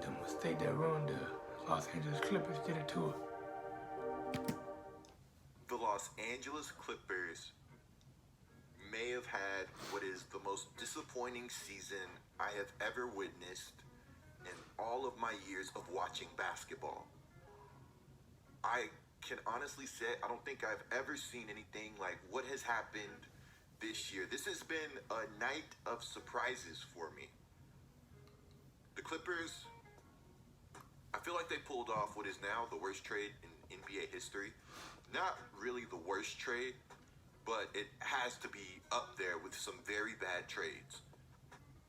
The mistake that ruined the Los Angeles Clippers did it to her. The Los Angeles Clippers may have had what is the most disappointing season I have ever witnessed in all of my years of watching basketball. I can honestly say I don't think I've ever seen anything like what has happened this year. This has been a night of surprises for me. The Clippers, I feel like they pulled off what is now the worst trade in NBA history. Not really the worst trade, but it has to be up there with some very bad trades.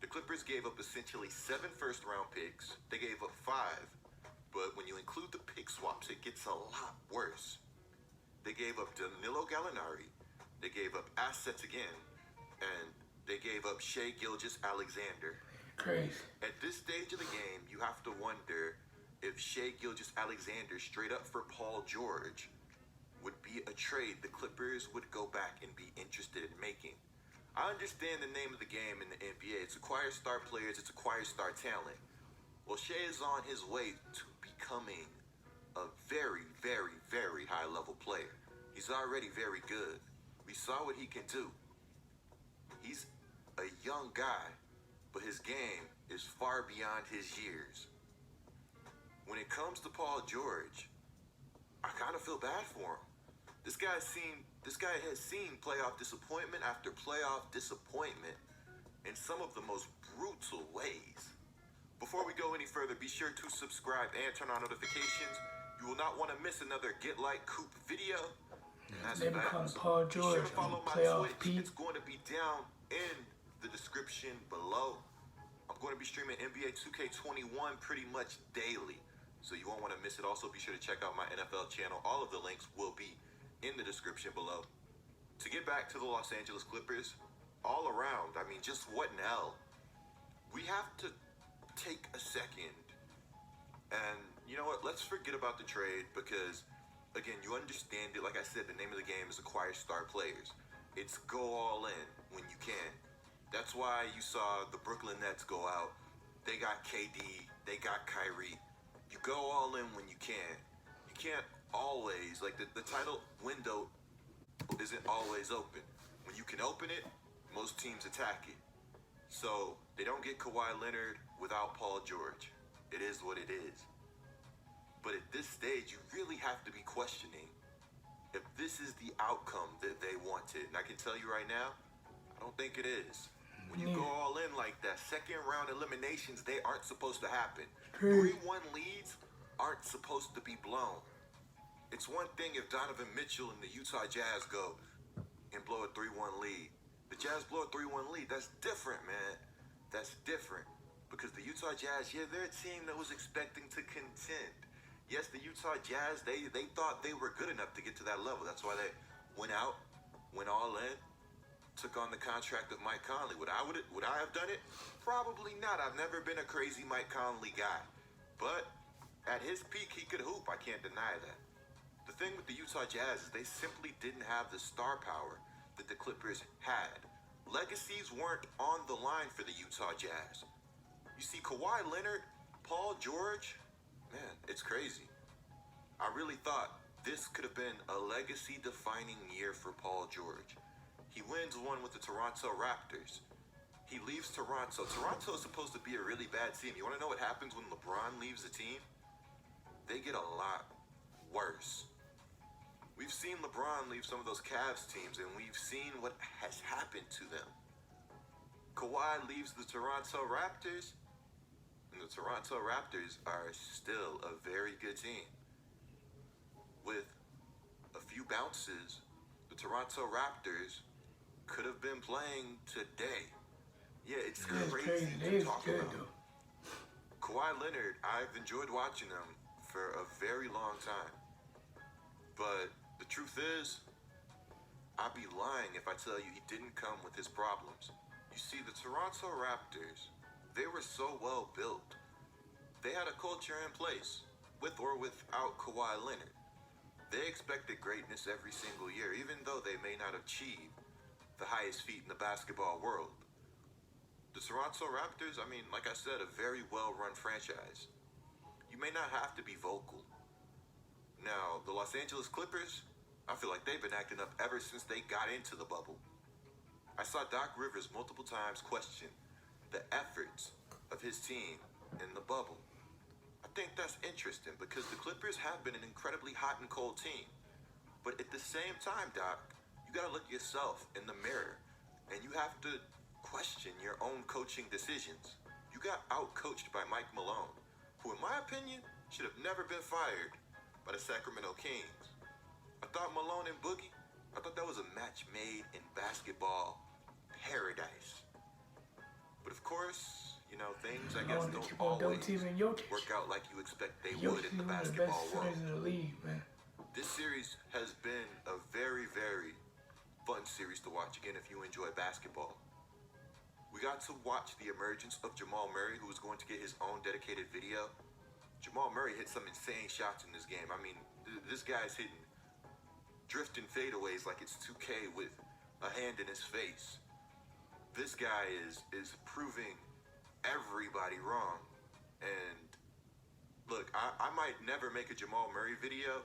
The Clippers gave up essentially 7 first-round picks. They gave up 5, but when you include the pick swaps, it gets a lot worse. They gave up Danilo Gallinari. They gave up assets again, and they gave up Shai Gilgeous-Alexander. Crazy. At this stage of the game, you have to wonder if Shai Gilgeous-Alexander straight up for Paul George would be a trade the Clippers would go back and be interested in making. I understand the name of the game in the NBA. It's acquire star players, it's acquire star talent. Well, Shai is on his way to becoming a very, very, very high-level player. He's already very good. We saw what he can do. He's a young guy, but his game is far beyond his years. When it comes to Paul George, I kind of feel bad for him. This guy has seen playoff disappointment after playoff disappointment in some of the most brutal ways. Before we go any further, be sure to subscribe and turn on notifications. You will not want to miss another Get Like Coop video. They become Paul George on Playoff P. It's going to be down in the description below. I'm going to be streaming NBA 2K21 pretty much daily, so you won't want to miss it. Also, be sure to check out my NFL channel. All of the links will be in the description below. To get back to the Los Angeles Clippers, all around, I mean, just what an L. We have to take a second and, you know what, let's forget about the trade because, again, you understand it. Like I said, the name of the game is acquire star players. It's go all in when you can. That's why you saw the Brooklyn Nets go out. They got KD, they got Kyrie. You go all in when you can. You can't always, like the title window isn't always open. When you can open it, most teams attack it. So they don't get Kawhi Leonard without Paul George. It is what it is. But at this stage, you really have to be questioning if this is the outcome that they wanted. And I can tell you right now, I don't think it is. When you go all in like that, second round eliminations, they aren't supposed to happen. 3-1 leads aren't supposed to be blown. It's one thing if Donovan Mitchell and the Utah Jazz go and blow a 3-1 lead. The Jazz blow a 3-1 lead. That's different, man. That's different. Because the Utah Jazz, yeah, they're a team that was expecting to contend. Yes, the Utah Jazz, they thought they were good enough to get to that level. That's why they went out, went all in, took on the contract of Mike Conley. Would I have done it? Probably not. I've never been a crazy Mike Conley guy. But at his peak, he could hoop. I can't deny that. The thing with the Utah Jazz is they simply didn't have the star power that the Clippers had. Legacies weren't on the line for the Utah Jazz. You see, Kawhi Leonard, Paul George, man, it's crazy. I really thought this could have been a legacy-defining year for Paul George. He wins one with the Toronto Raptors. He leaves Toronto. Toronto is supposed to be a really bad team. You want to know what happens when LeBron leaves the team? They get a lot worse. We've seen LeBron leave some of those Cavs teams, and we've seen what has happened to them. Kawhi leaves the Toronto Raptors, and the Toronto Raptors are still a very good team. With a few bounces, the Toronto Raptors could have been playing today. Yeah, it's crazy to talk about. Kawhi Leonard, I've enjoyed watching him for a very long time. But the truth is, I'd be lying if I tell you he didn't come with his problems. You see, the Toronto Raptors, they were so well built. They had a culture in place, with or without Kawhi Leonard. They expected greatness every single year, even though they may not achieve the highest feat in the basketball world. The Toronto Raptors, I mean, like I said, a very well-run franchise. You may not have to be vocal. Now, the Los Angeles Clippers, I feel like they've been acting up ever since they got into the bubble. I saw Doc Rivers multiple times question the efforts of his team in the bubble. I think that's interesting because the Clippers have been an incredibly hot and cold team. But at the same time, Doc, you gotta look yourself in the mirror and you have to question your own coaching decisions. You got out-coached by Mike Malone, who in my opinion should have never been fired by the Sacramento Kings. I thought Malone and Boogie, I thought that was a match made in basketball paradise. But of course, you know, things I guess don't always work out like you expect they would in the basketball world. In the league, man. This series has been a very, very fun series to watch, again, if you enjoy basketball. We got to watch the emergence of Jamal Murray, who was going to get his own dedicated video. Jamal Murray hit some insane shots in this game. I mean, this guy's hitting drifting fadeaways like it's 2K with a hand in his face. This guy is proving everybody wrong. And look, I might never make a Jamal Murray video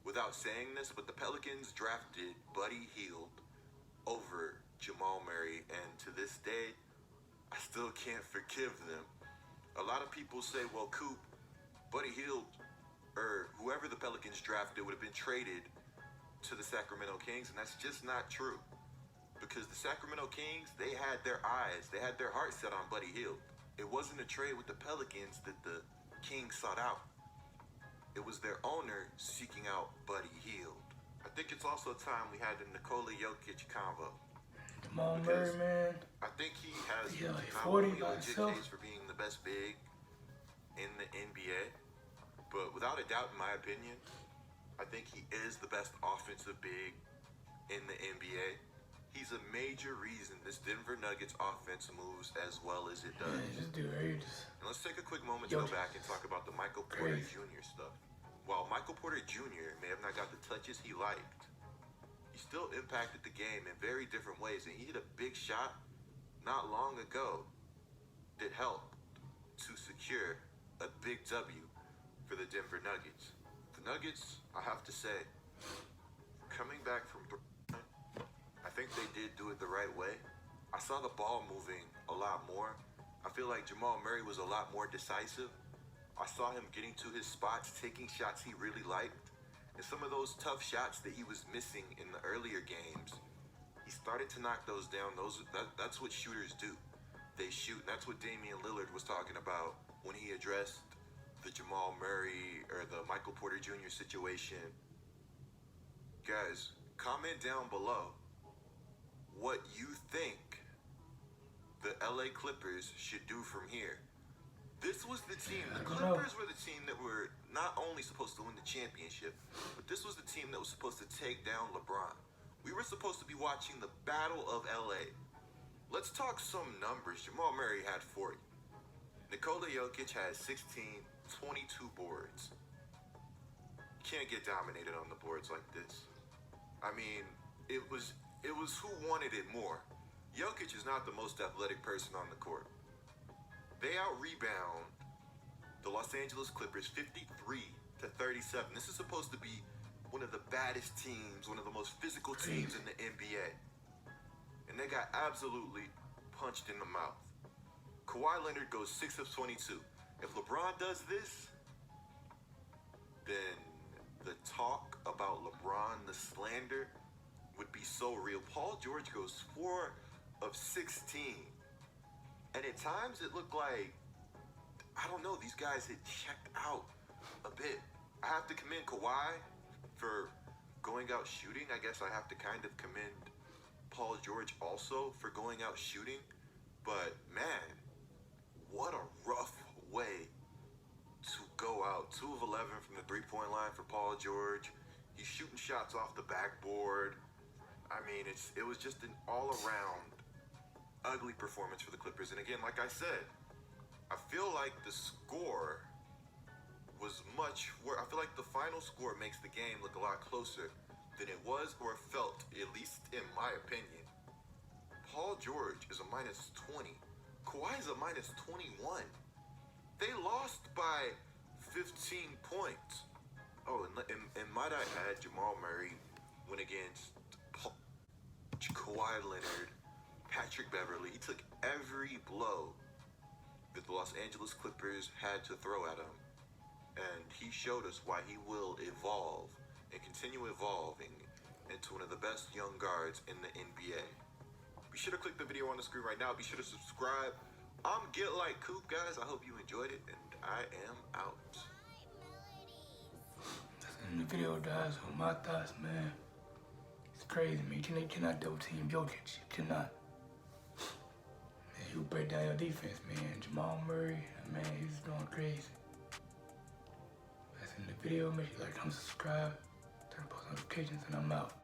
without saying this, but the Pelicans drafted Buddy Hield over Jamal Murray, and to this day, I still can't forgive them. A lot of people say, well, Coop, Buddy Hield, or whoever the Pelicans drafted would have been traded to the Sacramento Kings, and that's just not true. Because the Sacramento Kings, they had their eyes, they had their heart set on Buddy Hield. It wasn't a trade with the Pelicans that the Kings sought out. It was their owner seeking out Buddy Hield. I think it's also time we had the Nikola Jokic convo. Jamal Murray, man. I think he has like not 40 only by a legit himself. case for being the best big in the NBA, but without a doubt, in my opinion, I think he is the best offensive big in the NBA. He's a major reason this Denver Nuggets offense moves as well as it does. Man, this dude right just... And let's take a quick moment to go back and talk about the Michael Porter Jr. stuff. While Michael Porter Jr. may have not got the touches he liked, he still impacted the game in very different ways. And he hit a big shot not long ago that helped to secure a big W for the Denver Nuggets. The Nuggets, I have to say, coming back from I think they did do it the right way. I saw the ball moving a lot more. I feel like Jamal Murray was a lot more decisive. I saw him getting to his spots, taking shots he really liked. And some of those tough shots that he was missing in the earlier games, he started to knock those down. That's what shooters do. They shoot. And that's what Damian Lillard was talking about when he addressed the Jamal Murray or the Michael Porter Jr. situation. Guys, comment down below what you think the LA Clippers should do from here. This was the team, the Clippers were the team that were not only supposed to win the championship, but this was the team that was supposed to take down LeBron. We were supposed to be watching the Battle of LA. Let's talk some numbers. Jamal Murray had 40. Nikola Jokic has 16, 22 boards. Can't get dominated on the boards like this. I mean, it was who wanted it more. Jokic is not the most athletic person on the court. They out-rebound the Los Angeles Clippers 53-37. This is supposed to be one of the baddest teams, one of the most physical teams in the NBA. And they got absolutely punched in the mouth. Kawhi Leonard goes 6 of 22. If LeBron does this, then the talk about LeBron, the slander, would be so real. Paul George goes 4 of 16. And at times it looked like, I don't know, these guys had checked out a bit. I have to commend Kawhi for going out shooting. I guess I have to kind of commend Paul George also for going out shooting. But man, what a rough way to go out. 2 of 11 from the three-point line for Paul George. He's shooting shots off the backboard. I mean, it was just an all-around ugly performance for the Clippers. And again, like I said, I feel like the score was much worse. I feel like the final score makes the game look a lot closer than it was or felt, at least in my opinion. Paul George is a -20 Kawhi's a minus 21. They lost by 15 points. Oh, and might I add, Jamal Murray went against Kawhi Leonard, Patrick Beverly. He took every blow that the Los Angeles Clippers had to throw at him. And he showed us why he will evolve and continue evolving into one of the best young guards in the NBA. Be sure to click the video on the screen right now. Be sure to subscribe. I'm Get Like Coop, guys. I hope you enjoyed it, and I am out. That's in the video, guys. With my thoughts, man. It's crazy, man. You cannot double team Jokic. You cannot. Man, you break down your defense, man. Jamal Murray, man, he's going crazy. That's in the video. Make sure you like, comment, subscribe, turn on post notifications, and I'm out.